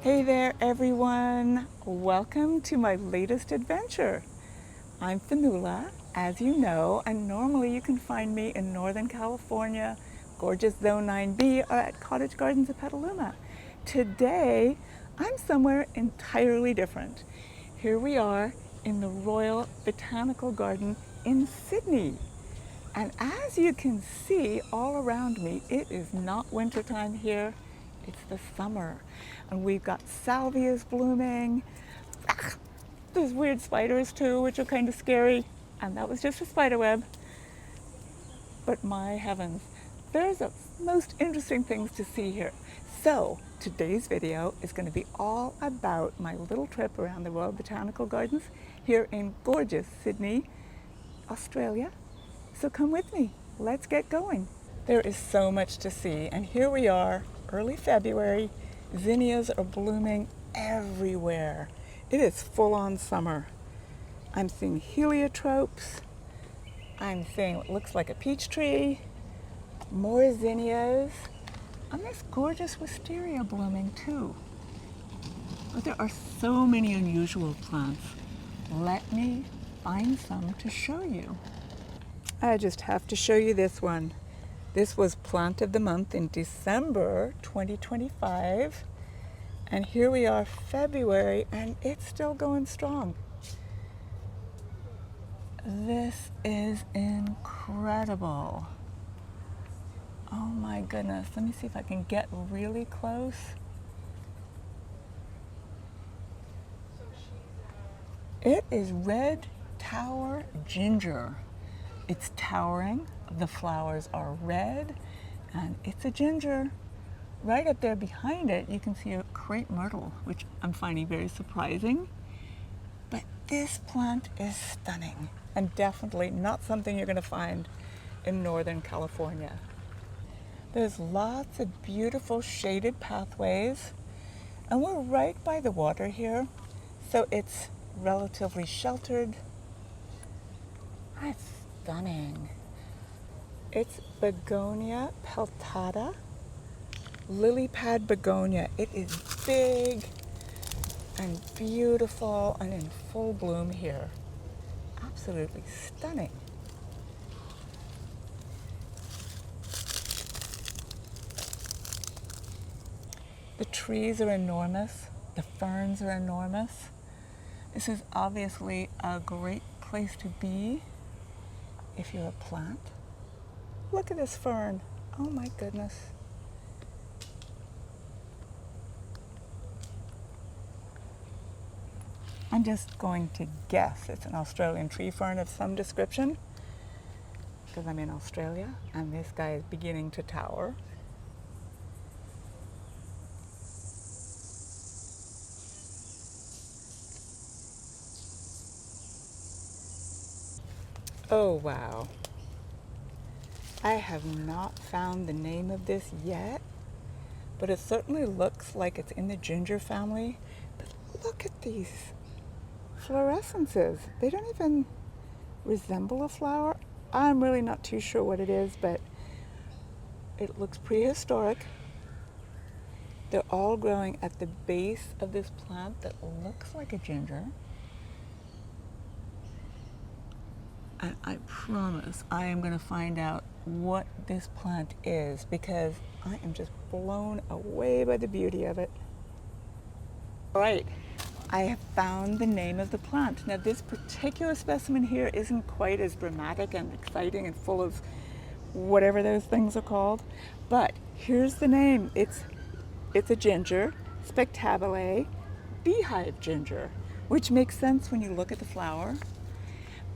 Hey there everyone, welcome to my latest adventure. I'm Fionuala, as you know, and normally you can find me in Northern California, gorgeous Zone 9B, or at Cottage Gardens of Petaluma. Today, I'm somewhere entirely different. Here we are in the Royal Botanical Garden in Sydney. And as you can see all around me, it is not wintertime here, it's the summer. And we've got salvias blooming. There's weird spiders too, which are kind of scary. And that was just a spider web. But my heavens, there's the most interesting things to see here. So today's video is going to be all about my little trip around the Royal Botanical Gardens here in gorgeous Sydney, Australia. So come with me, let's get going. There is so much to see, and here we are, early February. Zinnias are blooming everywhere. It is full-on summer. I'm seeing heliotropes. I'm seeing what looks like a peach tree, more zinnias, and this gorgeous wisteria blooming too. But there are so many unusual plants. Let me find some to show you. I just have to show you this one. This was Plant of the Month in December 2025. And here we are, February, and it's still going strong. This is incredible. Oh my goodness. Let me see if I can get really close. It is red tower ginger. It's towering, the flowers are red, and it's a ginger. Right up there behind it, you can see a crepe myrtle, which I'm finding very surprising. But this plant is stunning, and definitely not something you're going to find in Northern California. There's lots of beautiful shaded pathways, and we're right by the water here, so it's relatively sheltered. That's stunning. It's Begonia peltata, lily pad begonia. It is big and beautiful and in full bloom here. Absolutely stunning. The trees are enormous. The ferns are enormous. This is obviously a great place to be if you're a plant. Look at this fern. Oh my goodness. I'm just going to guess it's an Australian tree fern of some description because I'm in Australia and this guy is beginning to tower. Oh wow. I have not found the name of this yet, but it certainly looks like it's in the ginger family. But look at these fluorescences. They don't even resemble a flower. I'm really not too sure what it is, but it looks prehistoric. They're all growing at the base of this plant that looks like a ginger. And I promise I am going to find out what this plant is because I am just blown away by the beauty of it. All right, I have found the name of the plant. Now this particular specimen here isn't quite as dramatic and exciting and full of whatever those things are called, but here's the name. It's a ginger, spectabile, beehive ginger, which makes sense when you look at the flower.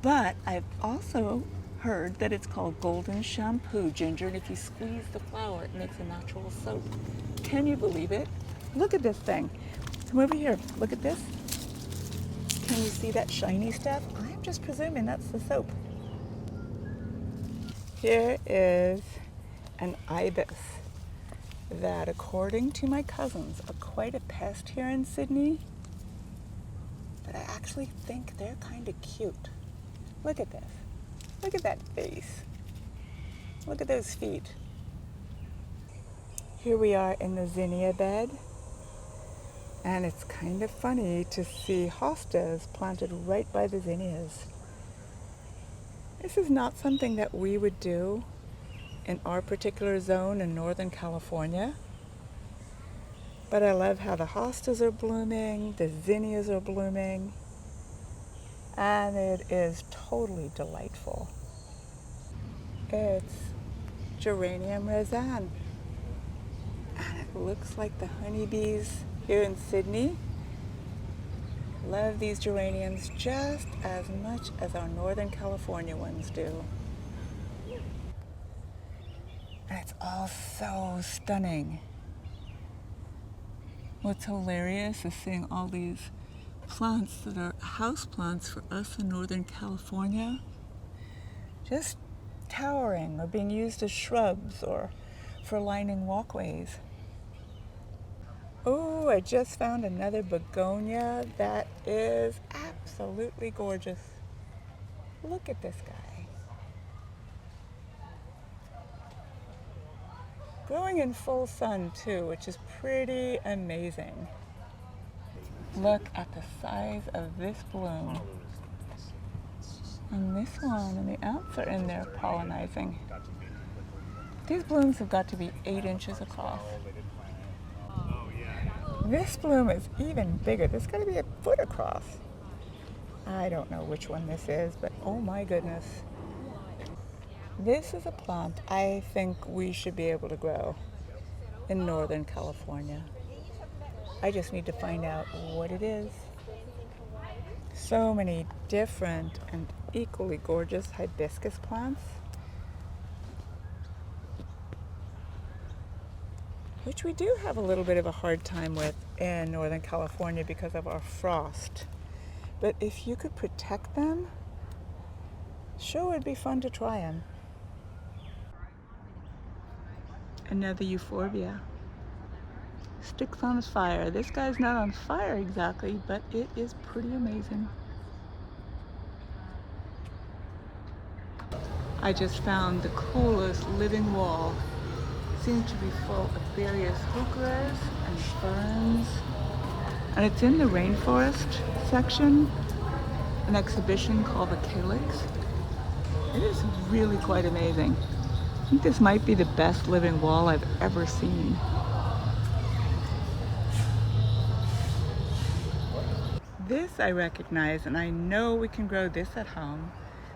But I've also heard that it's called golden shampoo ginger, and if you squeeze the flower, it makes a natural soap. Can you believe it? Look at this thing. Come over here. Look at this. Can you see that shiny stuff? I'm just presuming that's the soap. Here is an ibis that, according to my cousins, are quite a pest here in Sydney. But I actually think they're kind of cute. Look at this. Look at that face. Look at those feet. Here we are in the zinnia bed. And it's kind of funny to see hostas planted right by the zinnias. This is not something that we would do in our particular zone in Northern California. But I love how the hostas are blooming, the zinnias are blooming, and it is totally delightful. It's geranium resin, and it looks like the honeybees here in Sydney love these geraniums just as much as our Northern California ones do. And it's all so stunning. What's hilarious is seeing all these plants that are house plants for us in Northern California just towering or being used as shrubs or for lining walkways. Oh, I just found another begonia that is absolutely gorgeous. Look at this guy. Growing in full sun too, which is pretty amazing. Look at the size of this bloom. And this one, and the ants are in there pollinizing. These blooms have got to be 8 inches across. This bloom is even bigger. This has got to be a foot across. I don't know which one this is, but oh my goodness. This is a plant I think we should be able to grow in Northern California. I just need to find out what it is. So many different and equally gorgeous hibiscus plants, which we do have a little bit of a hard time with in Northern California because of our frost. But if you could protect them, sure would be fun to try them. Another euphorbia. Sticks on fire. This guy's not on fire exactly, but it is pretty amazing. I just found the coolest living wall. Seems to be full of various heucheras and ferns. And it's in the rainforest section, an exhibition called the Calyx. It is really quite amazing. I think this might be the best living wall I've ever seen. This I recognize, and I know we can grow this at home,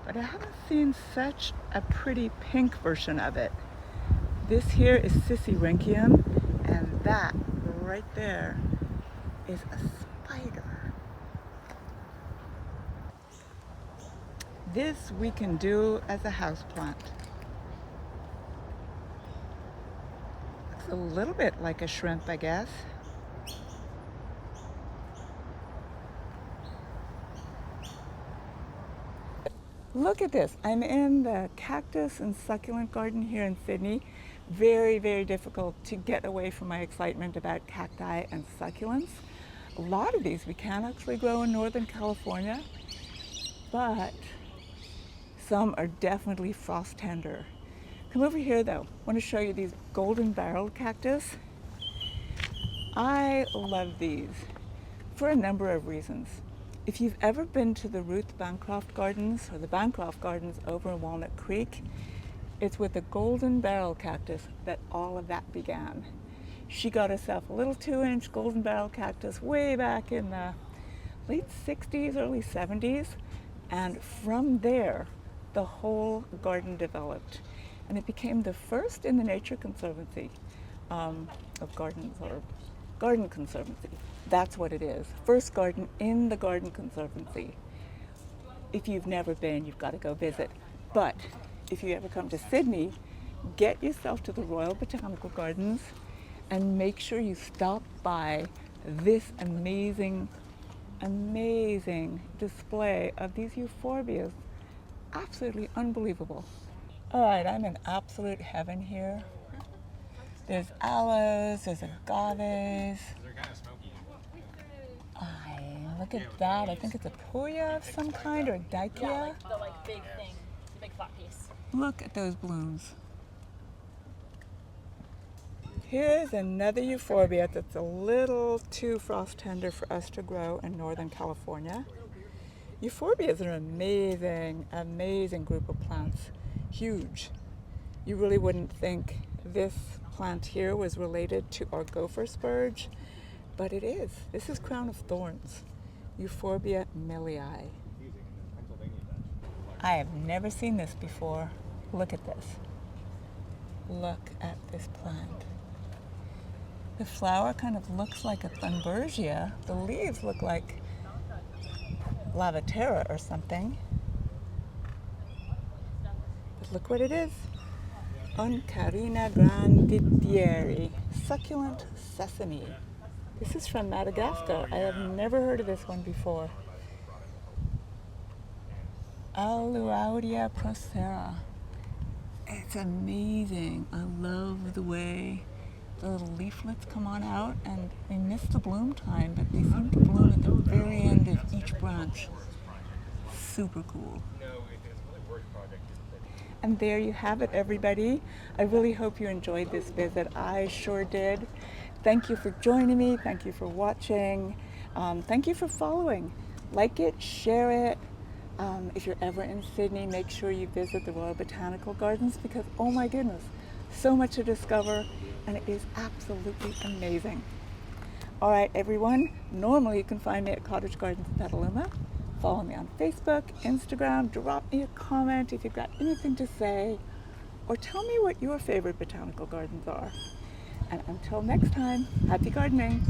but I haven't seen such a pretty pink version of it. This here is Sisyrinchium, and that right there is a spider. This we can do as a houseplant. Looks a little bit like a shrimp, I guess. Look at this. I'm in the cactus and succulent garden here in Sydney. Very, very difficult to get away from my excitement about cacti and succulents. A lot of these we can actually grow in Northern California, but some are definitely frost tender. Come over here though. I want to show you these golden barrel cactus. I love these for a number of reasons. If you've ever been to the Ruth Bancroft Gardens or the Bancroft Gardens over in Walnut Creek, it's with the golden barrel cactus that all of that began. She got herself a little 2-inch golden barrel cactus way back in the late 60s, early 70s, and from there the whole garden developed. And it became the first in the Nature Conservancy of gardens, or Garden Conservancy. That's what it is. First garden in the Garden Conservancy. If you've never been, you've got to go visit. But if you ever come to Sydney, get yourself to the Royal Botanical Gardens and make sure you stop by this amazing, amazing display of these euphorbias. Absolutely unbelievable. All right, I'm in absolute heaven here. There's aloes, there's agaves. Look at that. I think it's a puya of some kind, or a daiquia. Yeah, like the big thing, the big flat piece. Look at those blooms. Here's another euphorbia that's a little too frost tender for us to grow in Northern California. Euphorbias are an amazing, amazing group of plants. Huge. You really wouldn't think this plant here was related to our gopher spurge, but it is. This is crown of thorns, Euphorbia millii. I have never seen this before. Look at this. Look at this plant. The flower kind of looks like a thunbergia. The leaves look like lavaterra or something. But look what it is. Oncarina granditieri, succulent sesame. This is from Madagascar. I have never heard of this one before. Aluaudia procera. It's amazing. I love the way the little leaflets come on out, and they miss the bloom time, but they seem to bloom at the very end of each branch. Super cool. And there you have it, everybody. I really hope you enjoyed this visit. I sure did. Thank you for joining me. Thank you for watching. Thank you for following. Like it, share it. If you're ever in Sydney, make sure you visit the Royal Botanical Gardens because, oh my goodness, so much to discover, and it is absolutely amazing. All right, everyone. Normally, you can find me at Cottage Gardens of Petaluma. Follow me on Facebook, Instagram. Drop me a comment if you've got anything to say, or tell me what your favorite botanical gardens are. And until next time, happy gardening.